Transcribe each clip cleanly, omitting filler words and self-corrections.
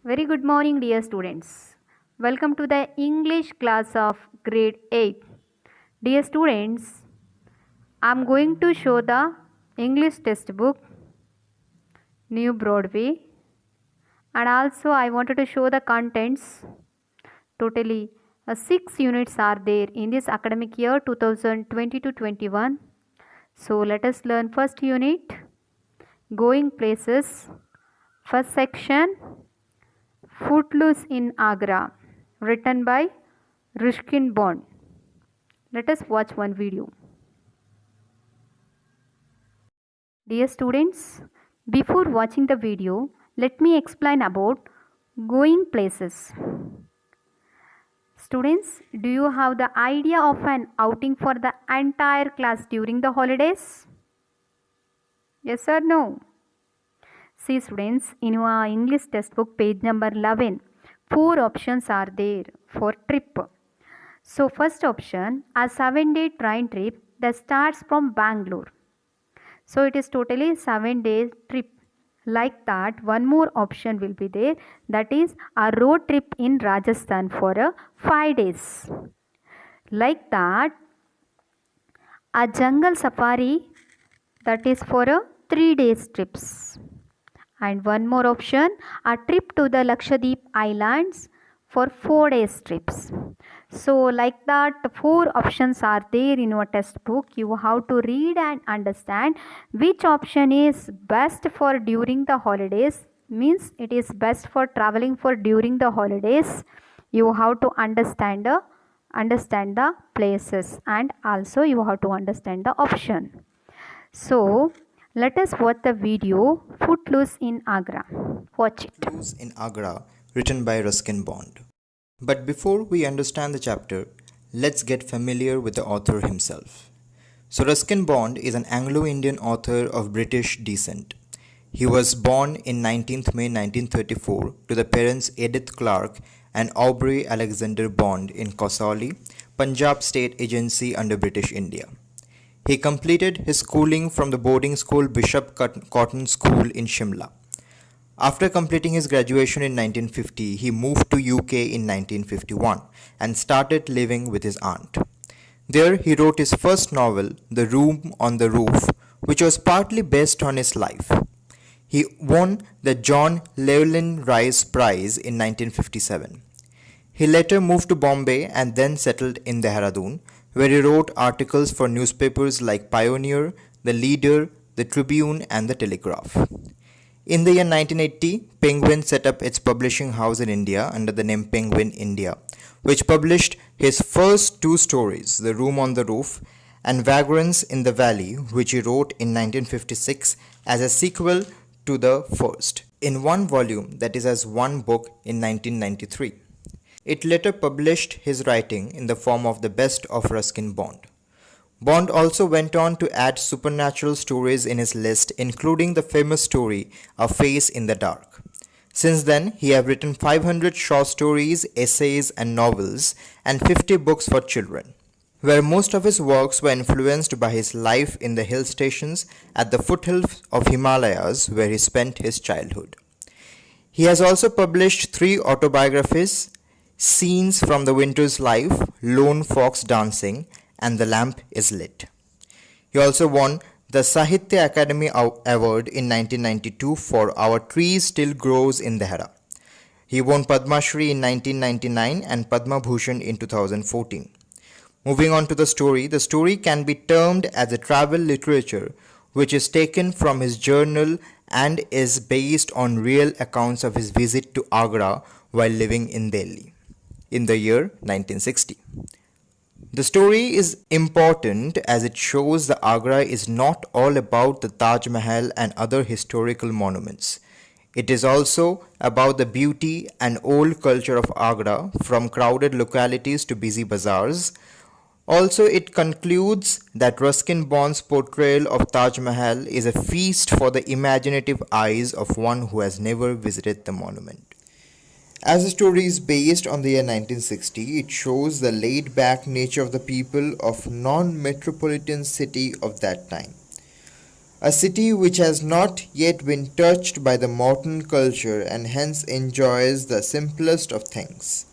Very good morning, dear students. Welcome to the English class of grade 8. Dear students, I am going to show the English textbook, New Broadway, and also I wanted to show the contents. Totally, 6 units are there in this academic year 2020 to 21. So, let us learn first unit, Going Places. First section, Footloose in Agra, written by Ruskin Bond. Let us watch one video. Dear students, before watching the video, let me explain about going places. Students, do you have the idea of an outing for the entire class during the holidays? Yes or no? See students, in your English textbook page number 11, 4 options are there for trip. So first option, a 7-day train trip that starts from Bangalore. So it is totally 7-day trip. Like that, one more option will be there, that is a road trip in Rajasthan for 5 days. Like that, a jungle safari that is for 3 days trips. And one more option, a trip to the Lakshadweep Islands for 4 days trips. So like that, 4 options are there in your textbook. You have to read and understand which option is best for during the holidays. Means it is best for traveling for during the holidays. You have to understand the places, and also you have to understand the option. So let us watch the video Footloose in Agra. Watch it. Footloose in Agra, written by Ruskin Bond. But before we understand the chapter, let's get familiar with the author himself. So Ruskin Bond is an Anglo-Indian author of British descent. He was born in 19th May 1934 to the parents Edith Clark and Aubrey Alexander Bond in Kasauli, Punjab State Agency under British India. He completed his schooling from the boarding school Bishop Cotton School in Shimla. After completing his graduation in 1950, he moved to UK in 1951 and started living with his aunt. There he wrote his first novel, The Room on the Roof, which was partly based on his life. He won the John Llewellyn Rice Prize in 1957. He later moved to Bombay and then settled in Dehradun, where he wrote articles for newspapers like Pioneer, The Leader, The Tribune and The Telegraph. In the year 1980, Penguin set up its publishing house in India under the name Penguin India, which published his first 2 stories, The Room on the Roof and Vagrants in the Valley, which he wrote in 1956 as a sequel to the first, in one volume, that is as one book, in 1993. It later published his writing in the form of the Best of Ruskin Bond. Bond also went on to add supernatural stories in his list, including the famous story A Face in the Dark. Since then, he has written 500 short stories, essays and novels, and 50 books for children, where most of his works were influenced by his life in the hill stations at the foothills of Himalayas where he spent his childhood. He has also published 3 autobiographies, Scenes from the Winter's Life, Lone Fox Dancing, and The Lamp is Lit. He also won the Sahitya Academy Award in 1992 for Our Tree Still Grows in Dehra. He won Padma Shri in 1999 and Padma Bhushan in 2014. Moving on to the story can be termed as a travel literature which is taken from his journal and is based on real accounts of his visit to Agra while living in Delhi in the year 1960. The story is important as it shows that Agra is not all about the Taj Mahal and other historical monuments. It is also about the beauty and old culture of Agra, from crowded localities to busy bazaars. Also, it concludes that Ruskin Bond's portrayal of Taj Mahal is a feast for the imaginative eyes of one who has never visited the monument. As the story is based on the year 1960, it shows the laid-back nature of the people of non-metropolitan city of that time. a city which has not yet been touched by the modern culture and hence enjoys the simplest of things.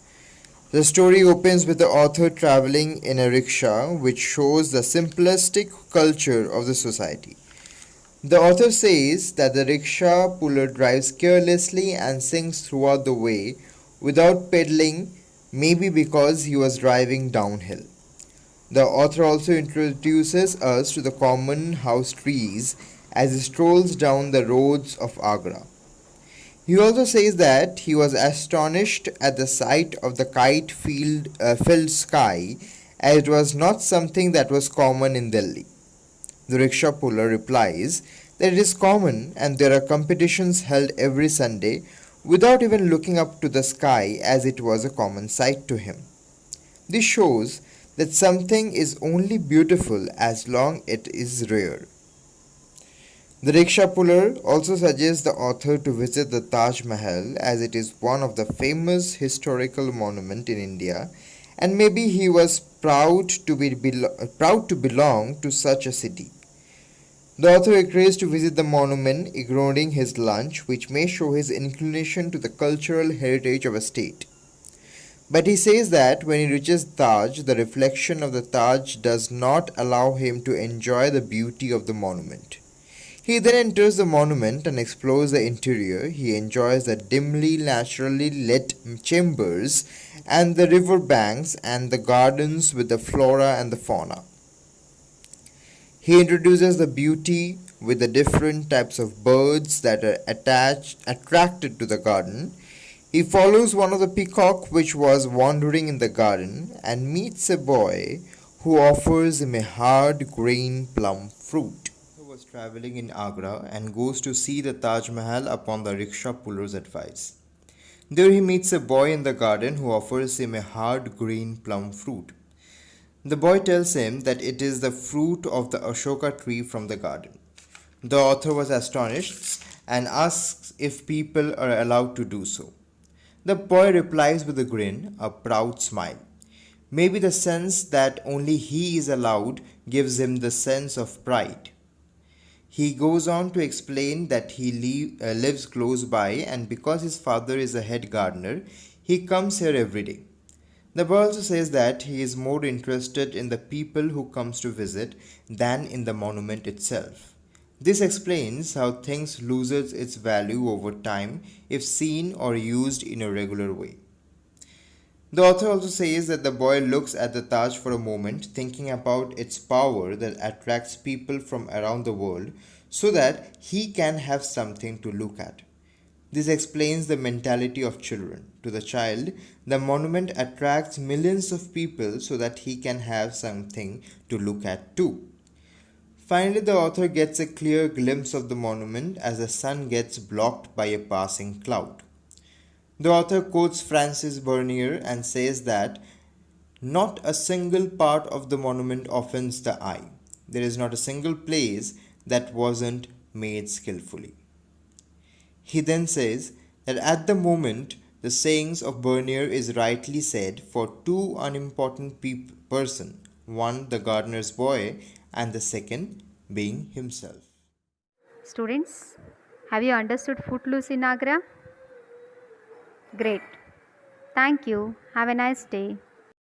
The story opens with the author traveling in a rickshaw, which shows the simplistic culture of the society. The author says that the rickshaw puller drives carelessly and sings throughout the way without pedaling, maybe because he was driving downhill. The author also introduces us to the common house trees as he strolls down the roads of Agra. He also says that he was astonished at the sight of the filled sky, as it was not something that was common in Delhi. The rickshaw puller replies that it is common and there are competitions held every Sunday without even looking up to the sky, as it was a common sight to him. This shows that something is only beautiful as long it is rare. The rickshaw puller also suggests the author to visit the Taj Mahal, as it is one of the famous historical monuments in India, and maybe he was proud to belong to such a city. The author agrees to visit the monument, ignoring his lunch, which may show his inclination to the cultural heritage of a state. But he says that when he reaches Taj, the reflection of the Taj does not allow him to enjoy the beauty of the monument. He then enters the monument and explores the interior. He enjoys the dimly, naturally lit chambers and the river banks and the gardens with the flora and the fauna. He introduces the beauty with the different types of birds that are attracted to the garden. He follows one of the peacock which was wandering in the garden and meets a boy who offers him a hard green plum fruit. He was traveling in Agra and goes to see the Taj Mahal upon the rickshaw puller's advice. There he meets a boy in the garden who offers him a hard green plum fruit. The boy tells him that it is the fruit of the Ashoka tree from the garden. The author was astonished and asks if people are allowed to do so. The boy replies with a grin, a proud smile. Maybe the sense that only he is allowed gives him the sense of pride. He goes on to explain that he lives close by, and because his father is a head gardener, he comes here every day. The boy also says that he is more interested in the people who comes to visit than in the monument itself. This explains how things loses its value over time if seen or used in a regular way. The author also says that the boy looks at the Taj for a moment, thinking about its power that attracts people from around the world so that he can have something to look at. This explains the mentality of children. To the child, the monument attracts millions of people so that he can have something to look at too. Finally, the author gets a clear glimpse of the monument as the sun gets blocked by a passing cloud. The author quotes Francis Bernier and says that not a single part of the monument offends the eye. There is not a single place that wasn't made skillfully. He then says that at the moment the sayings of Bernier is rightly said for two unimportant person, one the gardener's boy and the second being himself. Students, have you understood Footloose in Agra? Great. Thank you. Have a nice day.